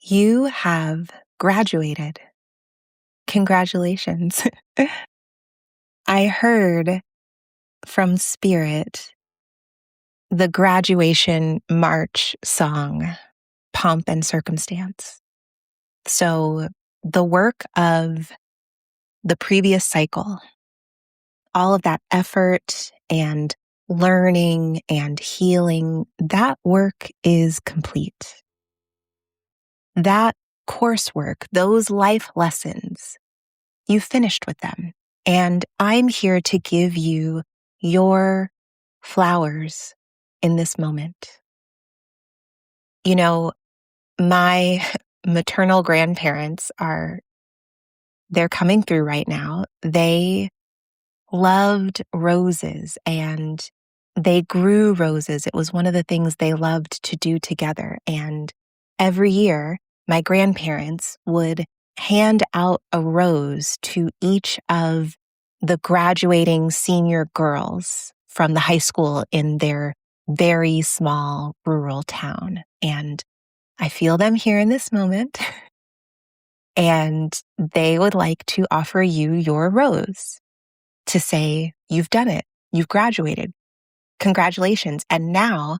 You have graduated. Congratulations. I heard from Spirit the graduation march song, Pomp and Circumstance. So the work of the previous cycle, all of that effort and learning and healing, that work is complete. That coursework, those life lessons, you finished with them. And I'm here to give you your flowers in this moment. You know, my maternal grandparents they're coming through right now. They loved roses and they grew roses. It was one of the things they loved to do together. And every year, my grandparents would hand out a rose to each of the graduating senior girls from the high school in their very small rural town. And I feel them here in this moment. And they would like to offer you your rose to say, you've done it. You've graduated. Congratulations. And now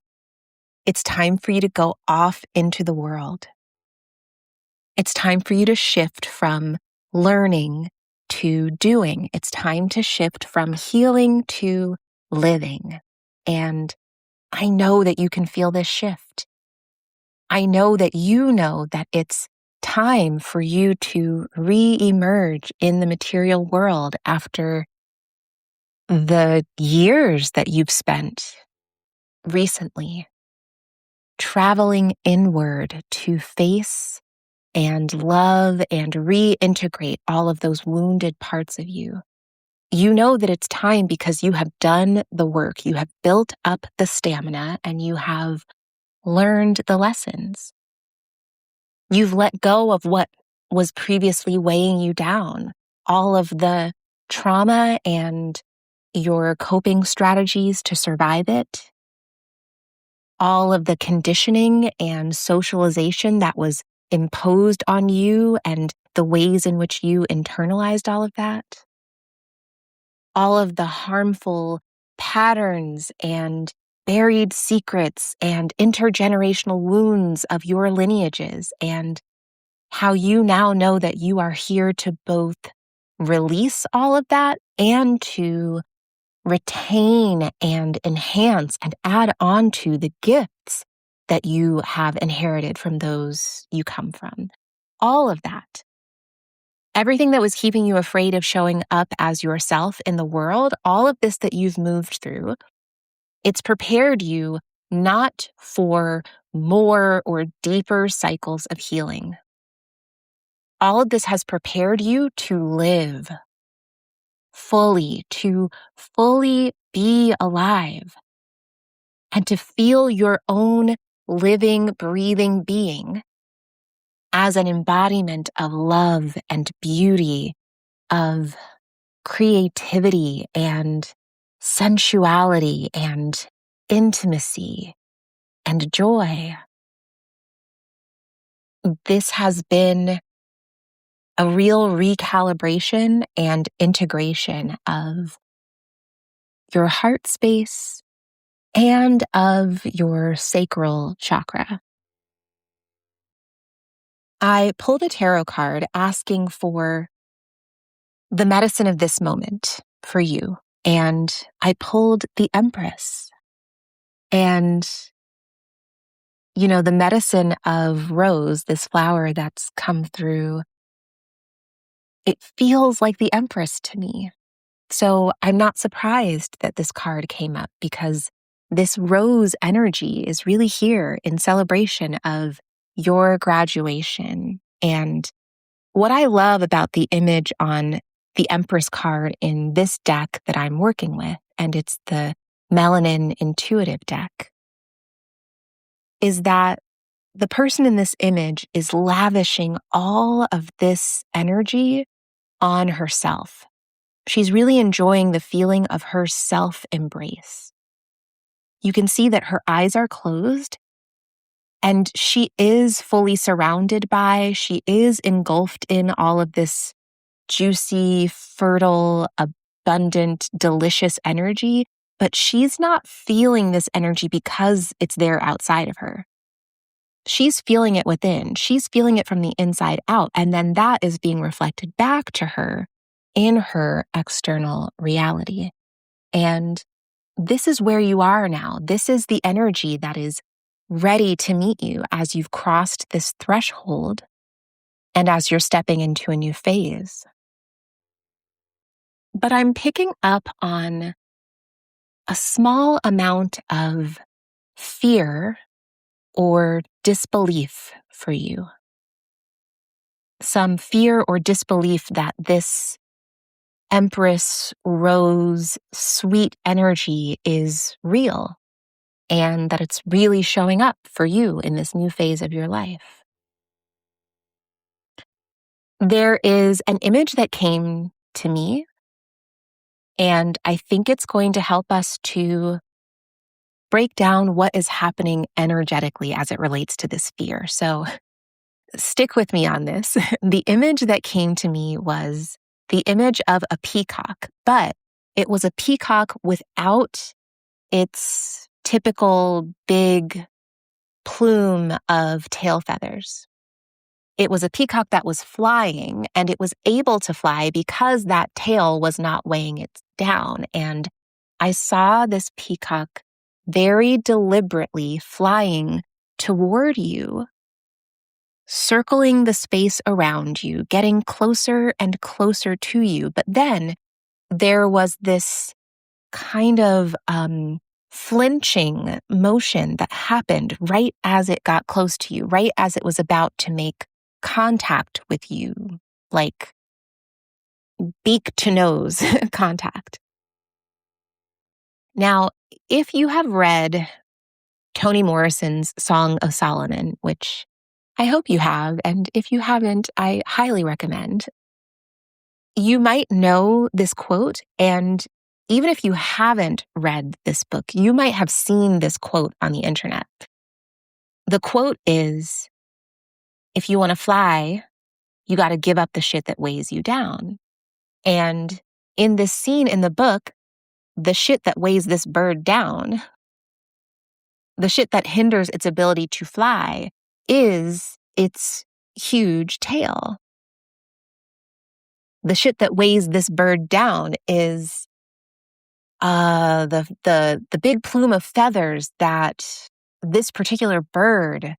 it's time for you to go off into the world. It's time for you to shift from learning to doing. It's time to shift from healing to living. And I know that you can feel this shift. I know that you know that it's time for you to re-emerge in the material world after the years that you've spent recently traveling inward to face and love and reintegrate all of those wounded parts of you. You know that it's time because you have done the work. You have built up the stamina and you have learned the lessons. You've let go of what was previously weighing you down, all of the trauma and your coping strategies to survive it, all of the conditioning and socialization that was imposed on you and the ways in which you internalized all of that, all of the harmful patterns and buried secrets and intergenerational wounds of your lineages, and how you now know that you are here to both release all of that and to retain and enhance and add on to the gifts that you have inherited from those you come from. All of that. Everything that was keeping you afraid of showing up as yourself in the world, all of this that you've moved through, it's prepared you not for more or deeper cycles of healing. All of this has prepared you to live fully, to fully be alive, and to feel your own living, breathing being as an embodiment of love and beauty, of creativity and sensuality and intimacy and joy. This has been a real recalibration and integration of your heart space and of your sacral chakra. I pulled a tarot card asking for the medicine of this moment for you, and I pulled the Empress. And, the medicine of rose, this flower that's come through, it feels like the Empress to me. So I'm not surprised that this card came up, because this rose energy is really here in celebration of your graduation. And what I love about the image on the Empress card in this deck that I'm working with, and it's the Melanin Intuitive deck, is that the person in this image is lavishing all of this energy on herself. She's really enjoying the feeling of her self-embrace. You can see that her eyes are closed And she is fully surrounded by, she is engulfed in all of this juicy, fertile, abundant, delicious energy, but she's not feeling this energy because it's there outside of her. She's feeling it within. She's feeling it from the inside out. And then that is being reflected back to her in her external reality. And this is where you are now. This is the energy that is ready to meet you as you've crossed this threshold and as you're stepping into a new phase. But I'm picking up on a small amount of fear or disbelief for you. Some fear or disbelief that this Empress Rose sweet energy is real and that it's really showing up for you in this new phase of your life. There is an image that came to me, and I think it's going to help us to break down what is happening energetically as it relates to this fear. So stick with me on this. The image that came to me was the image of a peacock, but it was a peacock without its typical big plume of tail feathers. It was a peacock that was flying, and it was able to fly because that tail was not weighing it down. And I saw this peacock very deliberately flying toward you, circling the space around you, getting closer and closer to you. But then there was this kind of flinching motion that happened right as it got close to you, right as it was about to make contact with you, like beak to nose contact. Now, if you have read Toni Morrison's Song of Solomon, which I hope you have, and if you haven't, I highly recommend, you might know this quote, and even if you haven't read this book, you might have seen this quote on the internet. The quote is, if you want to fly, you got to give up the shit that weighs you down. And in this scene in the book, the shit that weighs this bird down, the shit that hinders its ability to fly, is its huge tail. The shit that weighs this bird down is the big plume of feathers that this particular bird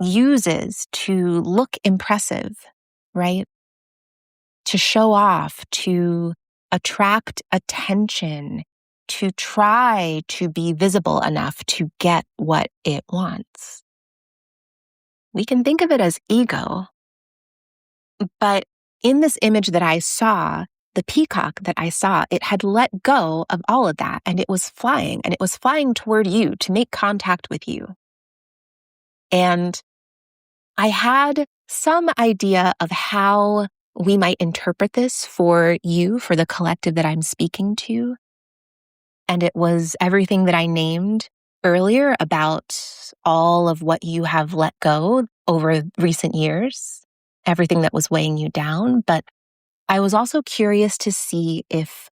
uses to look impressive, right? To show off, to attract attention, to try to be visible enough to get what it wants. We can think of it as ego. But in this image that I saw, the peacock that I saw, it had let go of all of that, and it was flying toward you to make contact with you. And I had some idea of how we might interpret this for you, for the collective that I'm speaking to. And it was everything that I named earlier about all of what you have let go over recent years, everything that was weighing you down. But I was also curious to see if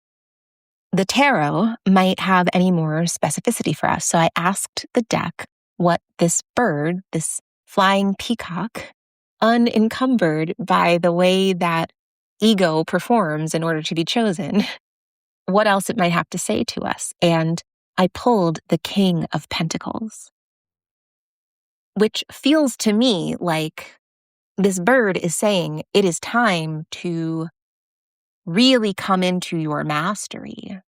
the tarot might have any more specificity for us. So I asked the deck what this bird, this flying peacock, unencumbered by the way that ego performs in order to be chosen, what else it might have to say to us. And I pulled the King of Pentacles, which feels to me like this bird is saying it is time to really come into your mastery.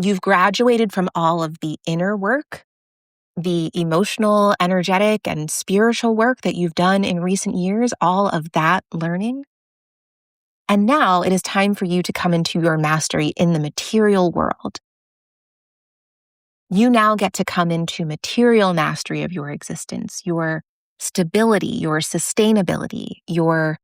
You've graduated from all of the inner work, the emotional, energetic, and spiritual work that you've done in recent years, all of that learning. And now it is time for you to come into your mastery in the material world. You now get to come into material mastery of your existence, your stability, your sustainability, your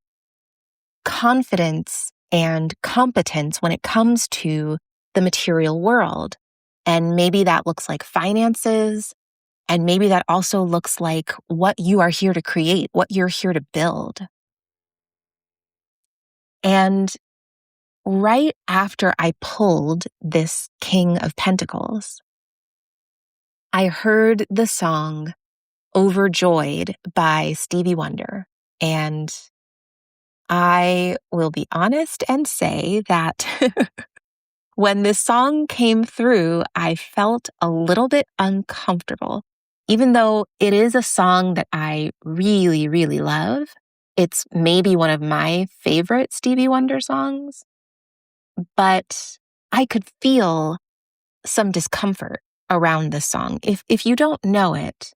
confidence and competence when it comes to the material world. And maybe that looks like finances. And maybe that also looks like what you are here to create, what you're here to build. And right after I pulled this King of Pentacles, I heard the song Overjoyed by Stevie Wonder. And I will be honest and say that when this song came through, I felt a little bit uncomfortable. Even though it is a song that I really, really love, it's maybe one of my favorite Stevie Wonder songs, but I could feel some discomfort around this song. If you don't know it,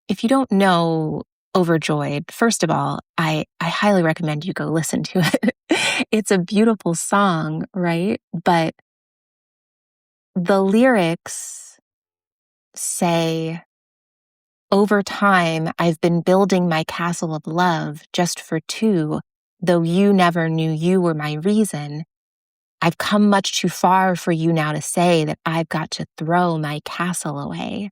if you don't know Overjoyed, first of all, I highly recommend you go listen to it. It's a beautiful song, right? But the lyrics say, over time, I've been building my castle of love just for two, though you never knew you were my reason. I've come much too far for you now to say that I've got to throw my castle away.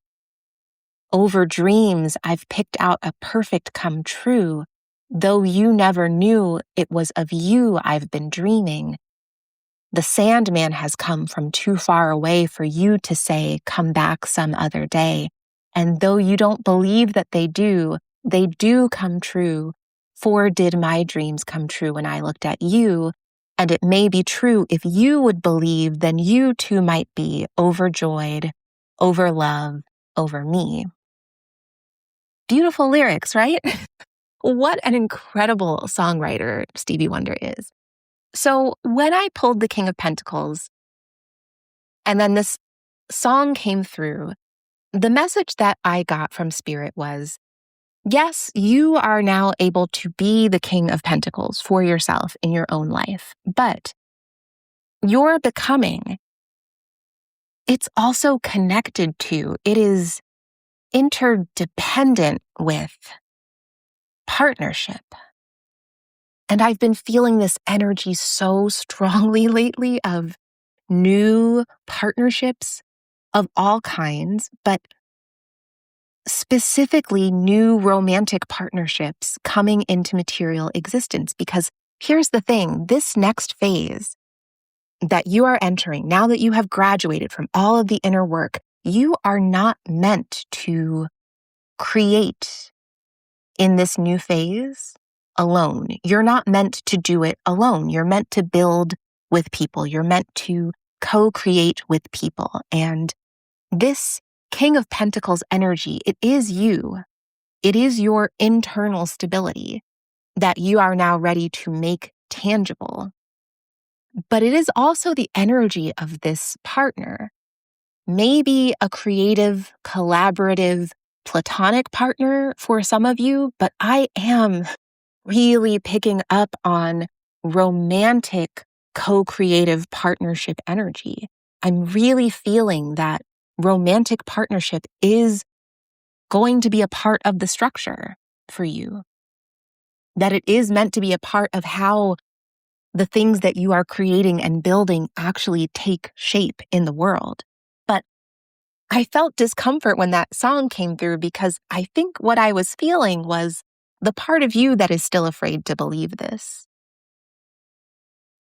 Over dreams, I've picked out a perfect come true, though you never knew it was of you I've been dreaming. The Sandman has come from too far away for you to say, come back some other day. And though you don't believe that they do come true. For did my dreams come true when I looked at you? And it may be true if you would believe, then you too might be overjoyed, over love, over me. Beautiful lyrics, right? What an incredible songwriter Stevie Wonder is. So when I pulled the King of Pentacles, and then this song came through, the message that I got from Spirit was, yes, you are now able to be the King of Pentacles for yourself in your own life, but your becoming, it's also connected to, it is interdependent with partnership. And I've been feeling this energy so strongly lately of new partnerships of all kinds, but specifically new romantic partnerships coming into material existence. Because here's the thing, this next phase that you are entering, now that you have graduated from all of the inner work, you are not meant to create in this new phase alone. You're not meant to do it alone. You're meant to build with people. You're meant to co-create with people. And this King of Pentacles energy, it is you. It is your internal stability that you are now ready to make tangible. But it is also the energy of this partner. Maybe a creative, collaborative, platonic partner for some of you, but I am really picking up on romantic, co-creative partnership energy. I'm really feeling that romantic partnership is going to be a part of the structure for you. That it is meant to be a part of how the things that you are creating and building actually take shape in the world. But I felt discomfort when that song came through because I think what I was feeling was the part of you that is still afraid to believe this.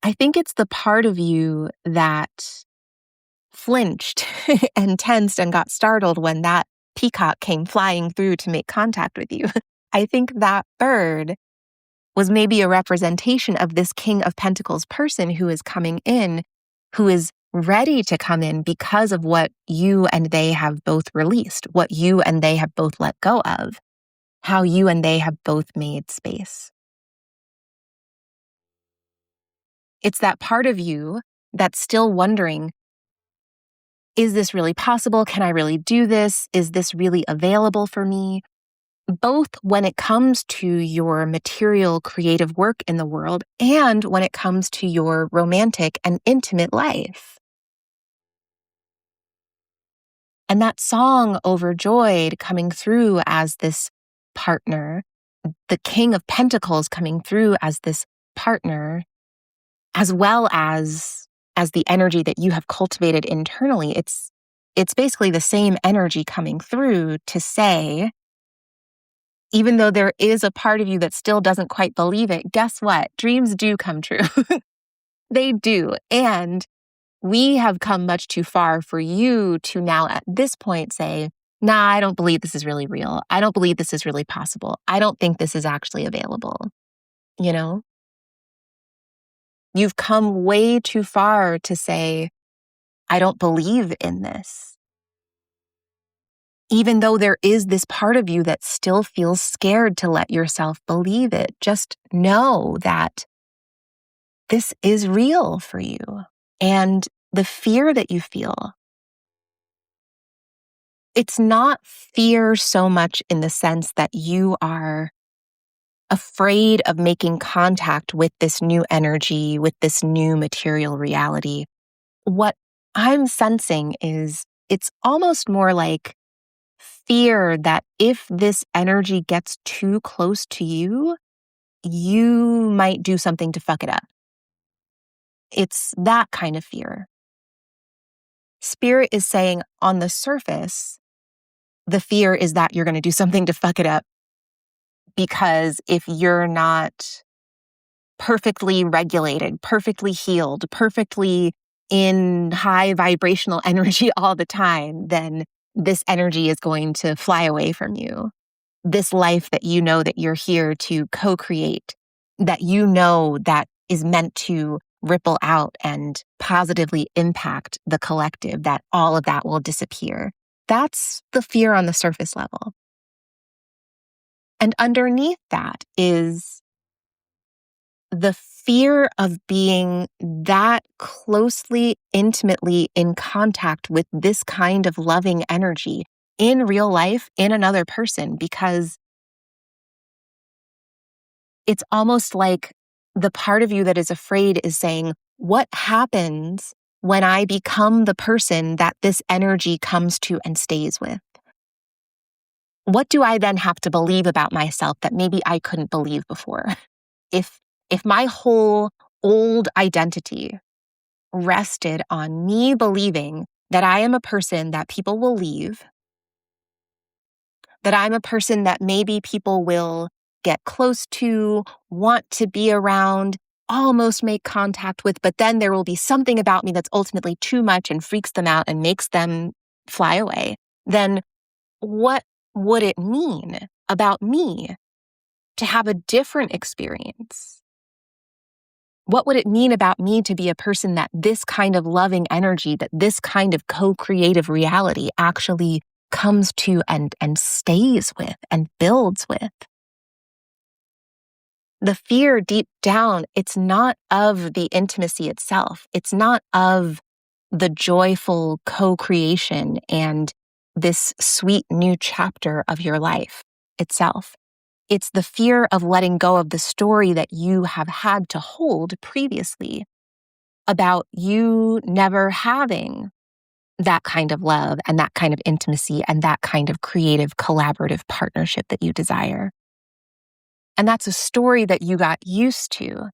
I think it's the part of you that flinched and tensed and got startled when that peacock came flying through to make contact with you. I think that bird was maybe a representation of this King of Pentacles person who is coming in, who is ready to come in because of what you and they have both released, what you and they have both let go of, how you and they have both made space. It's that part of you that's still wondering, is this really possible? Can I really do this? Is this really available for me? Both when it comes to your material creative work in the world and when it comes to your romantic and intimate life. And that song, Overjoyed, coming through as this partner, the King of Pentacles coming through as this partner, as well as the energy that you have cultivated internally, it's basically the same energy coming through to say, even though there is a part of you that still doesn't quite believe it, guess what? Dreams do come true. They do. And we have come much too far for you to now at this point say, nah, I don't believe this is really real. I don't believe this is really possible. I don't think this is actually available. You know, you've come way too far to say, I don't believe in this. Even though there is this part of you that still feels scared to let yourself believe it, just know that this is real for you. And the fear that you feel, it's not fear so much in the sense that you are afraid of making contact with this new energy, with this new material reality. What I'm sensing is it's almost more like fear that if this energy gets too close to you, you might do something to fuck it up. It's that kind of fear. Spirit is saying on the surface, the fear is that you're going to do something to fuck it up. Because if you're not perfectly regulated, perfectly healed, perfectly in high vibrational energy all the time, then this energy is going to fly away from you. This life that you know that you're here to co-create, that you know that is meant to ripple out and positively impact the collective, that all of that will disappear. That's the fear on the surface level. And underneath that is the fear of being that closely, intimately in contact with this kind of loving energy in real life, in another person, because it's almost like the part of you that is afraid is saying, what happens when I become the person that this energy comes to and stays with? What do I then have to believe about myself that maybe I couldn't believe before? If my whole old identity rested on me believing that I am a person that people will leave, that I'm a person that maybe people will get close to, want to be around, almost make contact with, but then there will be something about me that's ultimately too much and freaks them out and makes them fly away, then what would it mean about me to have a different experience? What would it mean about me to be a person that this kind of loving energy, that this kind of co-creative reality actually comes to and stays with and builds with? The fear deep down, it's not of the intimacy itself. It's not of the joyful co-creation and this sweet new chapter of your life itself. It's the fear of letting go of the story that you have had to hold previously about you never having that kind of love and that kind of intimacy and that kind of creative collaborative partnership that you desire. And that's a story that you got used to.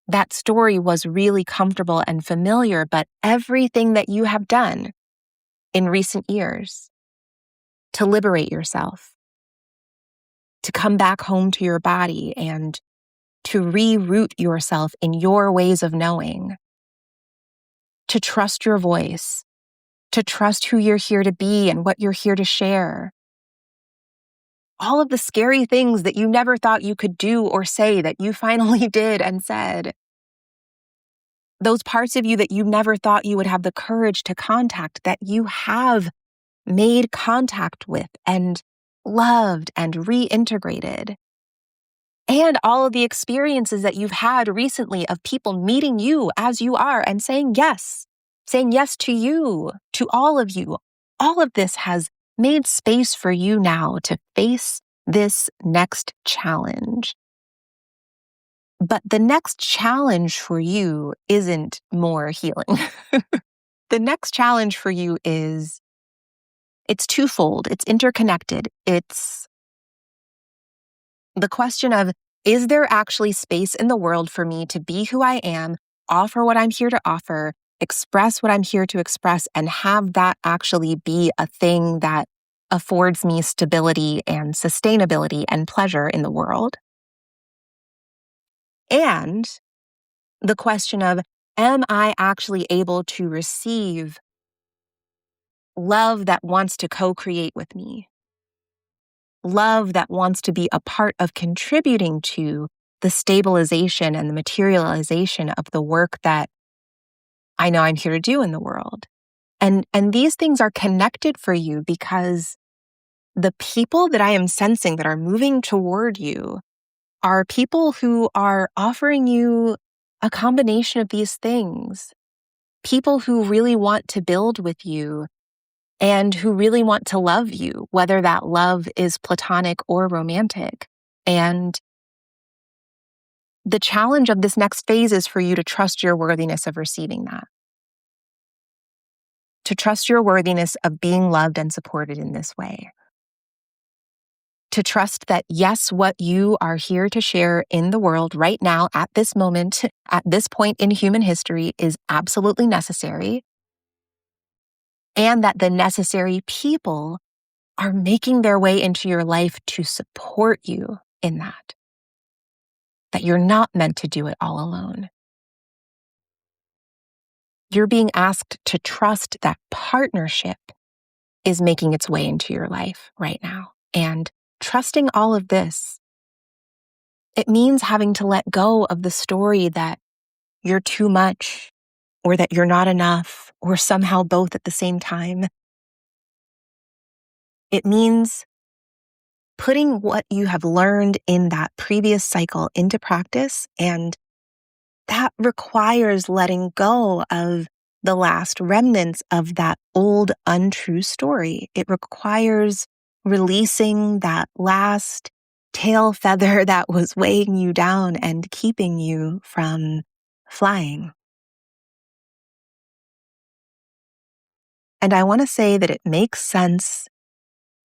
That story was really comfortable and familiar, but everything that you have done in recent years to liberate yourself, to come back home to your body and to reroot yourself in your ways of knowing, to trust your voice, to trust who you're here to be and what you're here to share. All of the scary things that you never thought you could do or say that you finally did and said. Those parts of you that you never thought you would have the courage to contact, that you have made contact with and loved and reintegrated. And all of the experiences that you've had recently of people meeting you as you are and saying yes to you, to all of you. All of this has made space for you now to face this next challenge. But the next challenge for you isn't more healing. The next challenge for you it's twofold. It's interconnected. It's the question of, is there actually space in the world for me to be who I am, offer what I'm here to offer, express what I'm here to express and have that actually be a thing that affords me stability and sustainability and pleasure in the world. And the question of, am I actually able to receive love that wants to co-create with me? Love that wants to be a part of contributing to the stabilization and the materialization of the work that I know I'm here to do in the world. And these things are connected for you because the people that I am sensing that are moving toward you are people who are offering you a combination of these things. People who really want to build with you and who really want to love you, whether that love is platonic or romantic. And the challenge of this next phase is for you to trust your worthiness of receiving that, to trust your worthiness of being loved and supported in this way, to trust that, yes, what you are here to share in the world right now, at this moment, at this point in human history, is absolutely necessary, and that the necessary people are making their way into your life to support you in that you're not meant to do it all alone. You're being asked to trust that partnership is making its way into your life right now. And trusting all of this, it means having to let go of the story that you're too much or that you're not enough or somehow both at the same time. It means putting what you have learned in that previous cycle into practice, and that requires letting go of the last remnants of that old untrue story. It requires releasing that last tail feather that was weighing you down and keeping you from flying. And I want to say that it makes sense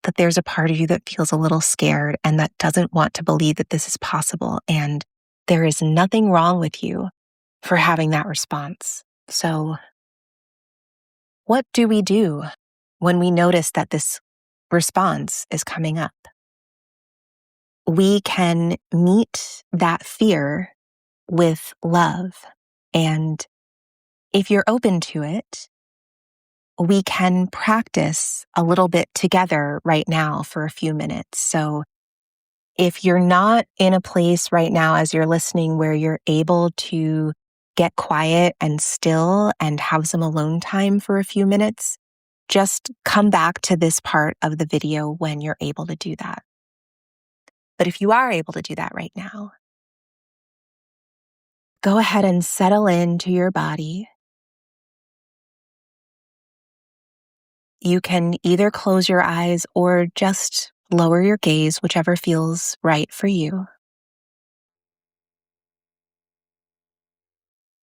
that there's a part of you that feels a little scared and that doesn't want to believe that this is possible. And there is nothing wrong with you for having that response. So, what do we do when we notice that this response is coming up? We can meet that fear with love. And if you're open to it, we can practice a little bit together right now for a few minutes. So if you're not in a place right now as you're listening where you're able to get quiet and still and have some alone time for a few minutes, just come back to this part of the video when you're able to do that. But if you are able to do that right now, go ahead and settle into your body. You can either close your eyes or just lower your gaze, whichever feels right for you.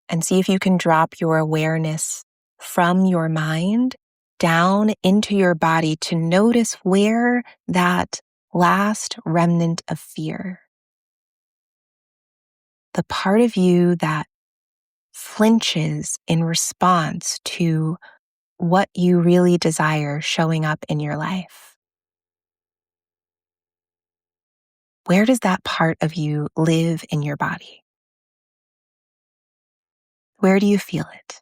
And see if you can drop your awareness from your mind down into your body to notice where that last remnant of fear, the part of you that flinches in response to what you really desire showing up in your life. Where does that part of you live in your body? Where do you feel it?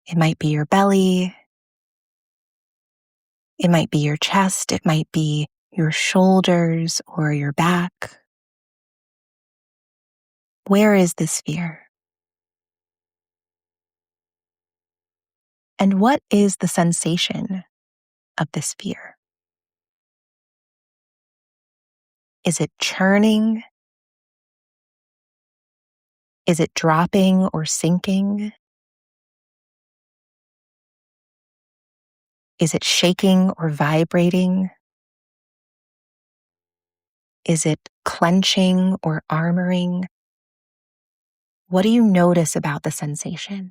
It might be your belly. It might be your chest. It might be your shoulders or your back. Where is this fear? And what is the sensation of this fear? Is it churning? Is it dropping or sinking? Is it shaking or vibrating? Is it clenching or armoring? What do you notice about the sensation?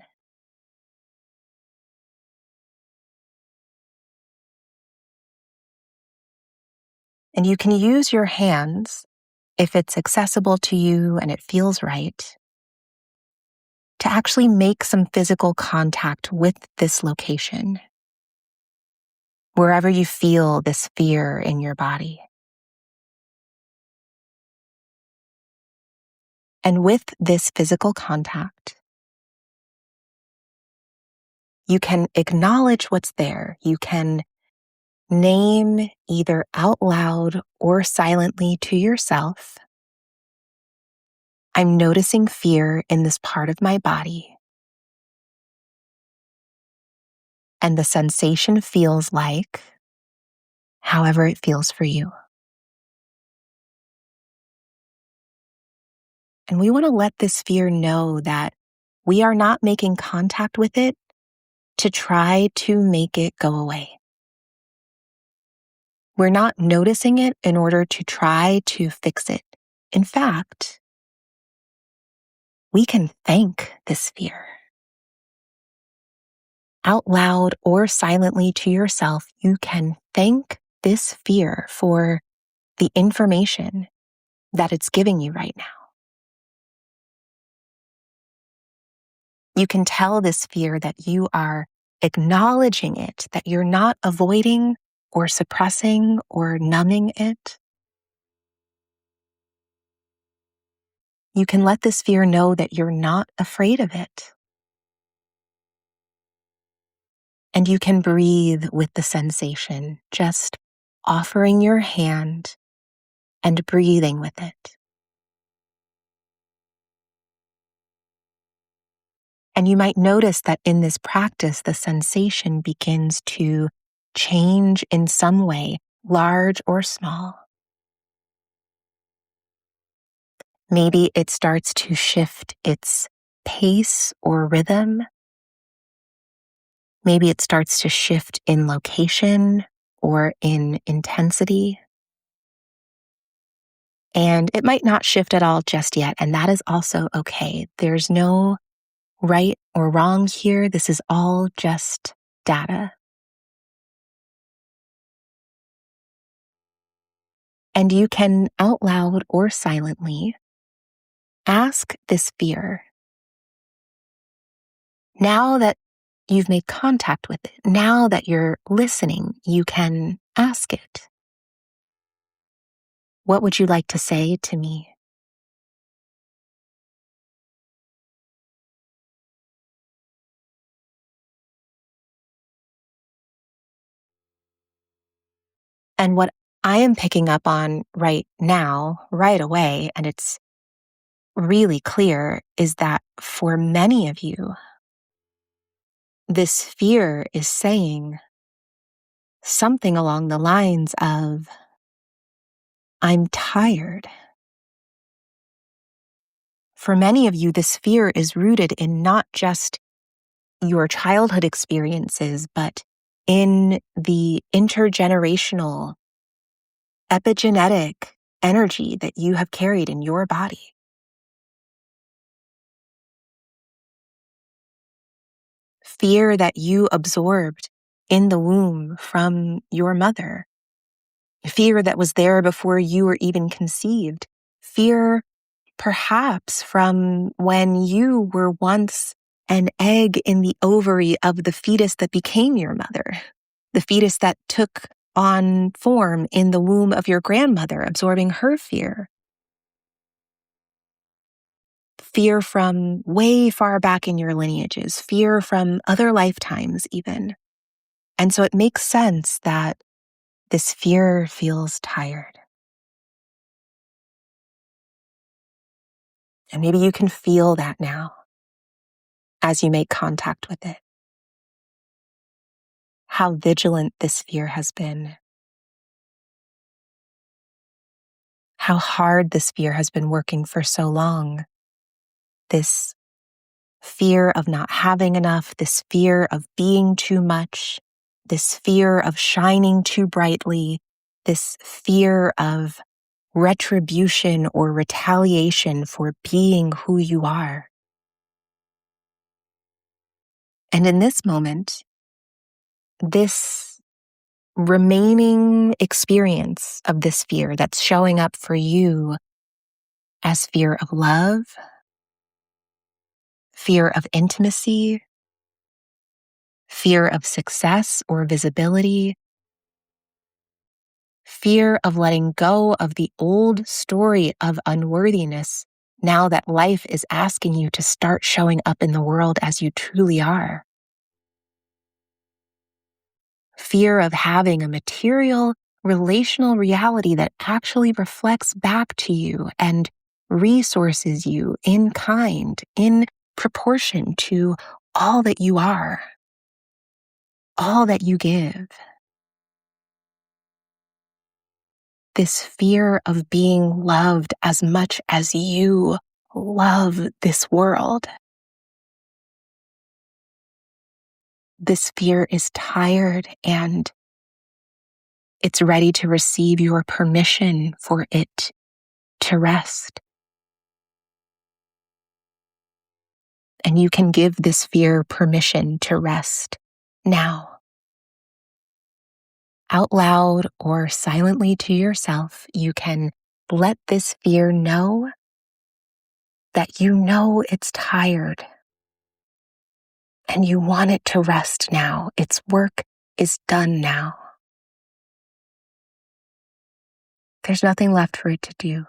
And you can use your hands if it's accessible to you and it feels right. to actually make some physical contact with this location, wherever you feel this fear in your body. And with this physical contact, you can acknowledge what's there. You can name either out loud or silently to yourself, I'm noticing fear in this part of my body. And the sensation feels like however it feels for you. And we want to let this fear know that we are not making contact with it to try to make it go away. We're not noticing it in order to try to fix it. In fact, we can thank this fear. Out loud or silently to yourself, you can thank this fear for the information that it's giving you right now. You can tell this fear that you are acknowledging it, that you're not avoiding or suppressing or numbing it. You can let this fear know that you're not afraid of it. And you can breathe with the sensation, just offering your hand and breathing with it. And you might notice that in this practice, the sensation begins to change in some way, large or small. Maybe it starts to shift its pace or rhythm. Maybe it starts to shift in location or in intensity. And it might not shift at all just yet, and that is also okay. There's no right or wrong here. This is all just data. And you can out loud or silently ask this fear. Now that you've made contact with it, now that you're listening, you can ask it. What would you like to say to me? And what I am picking up on right now, right away, and it's really clear, is that for many of you, this fear is saying something along the lines of, I'm tired. For many of you, this fear is rooted in not just your childhood experiences, but in the intergenerational, epigenetic energy that you have carried in your body. Fear that you absorbed in the womb from your mother. Fear that was there before you were even conceived. Fear perhaps from when you were once an egg in the ovary of the fetus that became your mother, the fetus that took on form in the womb of your grandmother, absorbing her fear. Fear from way far back in your lineages, fear from other lifetimes even. And so it makes sense that this fear feels tired. And maybe you can feel that now as you make contact with it. How vigilant this fear has been. How hard this fear has been working for so long. This fear of not having enough, this fear of being too much, this fear of shining too brightly, this fear of retribution or retaliation for being who you are. And in this moment, this remaining experience of this fear that's showing up for you as fear of love, fear of intimacy, fear of success or visibility, fear of letting go of the old story of unworthiness now that life is asking you to start showing up in the world as you truly are. Fear of having a material, relational reality that actually reflects back to you and resources you in kind, in proportion to all that you are, all that you give. This fear of being loved as much as you love this world. This fear is tired and it's ready to receive your permission for it to rest. And you can give this fear permission to rest now. Out loud or silently to yourself, you can let this fear know that you know it's tired and you want it to rest now. Its work is done now. There's nothing left for it to do.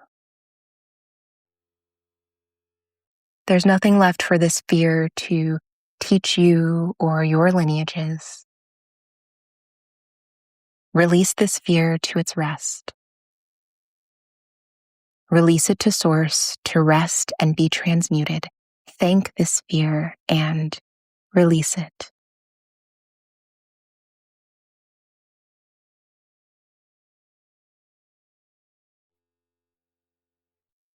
There's nothing left for this fear to teach you or your lineages. Release this fear to its rest. Release it to source, to rest and be transmuted. Thank this fear and release it.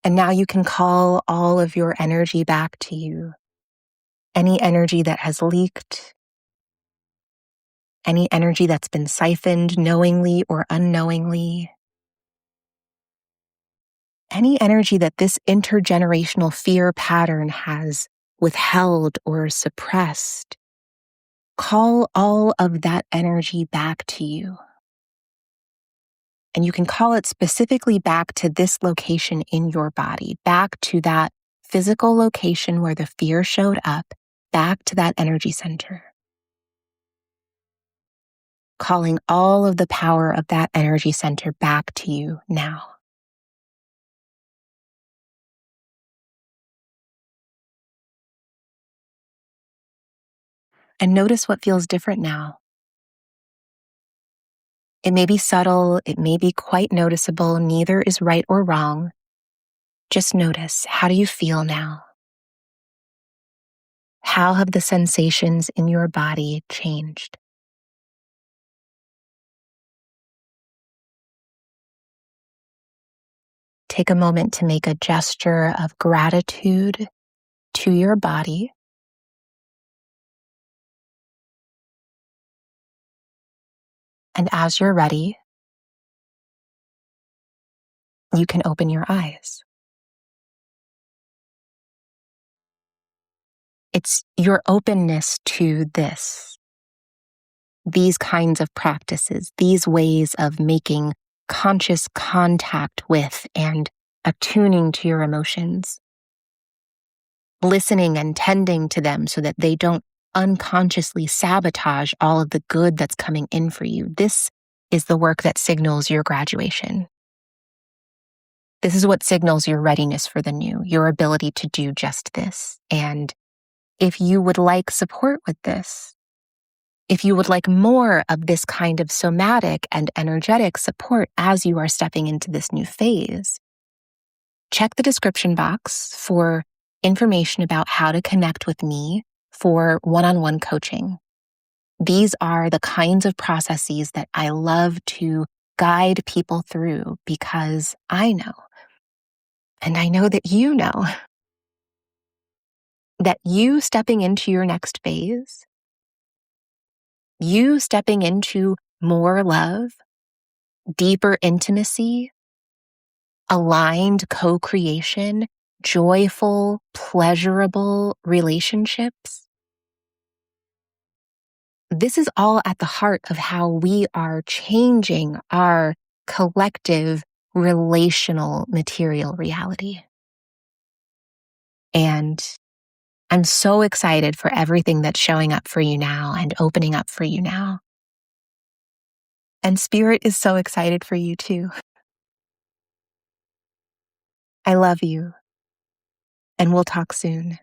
And now you can call all of your energy back to you. Any energy that has leaked, any energy that's been siphoned knowingly or unknowingly, any energy that this intergenerational fear pattern has withheld or suppressed, call all of that energy back to you. And you can call it specifically back to this location in your body, back to that physical location where the fear showed up, back to that energy center. Calling all of the power of that energy center back to you now. And notice what feels different now. It may be subtle, it may be quite noticeable, neither is right or wrong. Just notice, how do you feel now? How have the sensations in your body changed? Take a moment to make a gesture of gratitude to your body. And as you're ready, you can open your eyes. It's your openness to these kinds of practices, these ways of making conscious contact with and attuning to your emotions, listening and tending to them so that they don't unconsciously sabotage all of the good that's coming in for you. This is the work that signals your graduation. This is what signals your readiness for the new, your ability to do just this. And if you would like support with this, if you would like more of this kind of somatic and energetic support as you are stepping into this new phase, check the description box for information about how to connect with me for one-on-one coaching. These are the kinds of processes that I love to guide people through because I know, and I know that you know, that you stepping into your next phase, you stepping into more love, deeper intimacy, aligned co-creation, joyful, pleasurable relationships. This is all at the heart of how we are changing our collective relational material reality. And I'm so excited for everything that's showing up for you now and opening up for you now. And Spirit is so excited for you too. I love you, and we'll talk soon.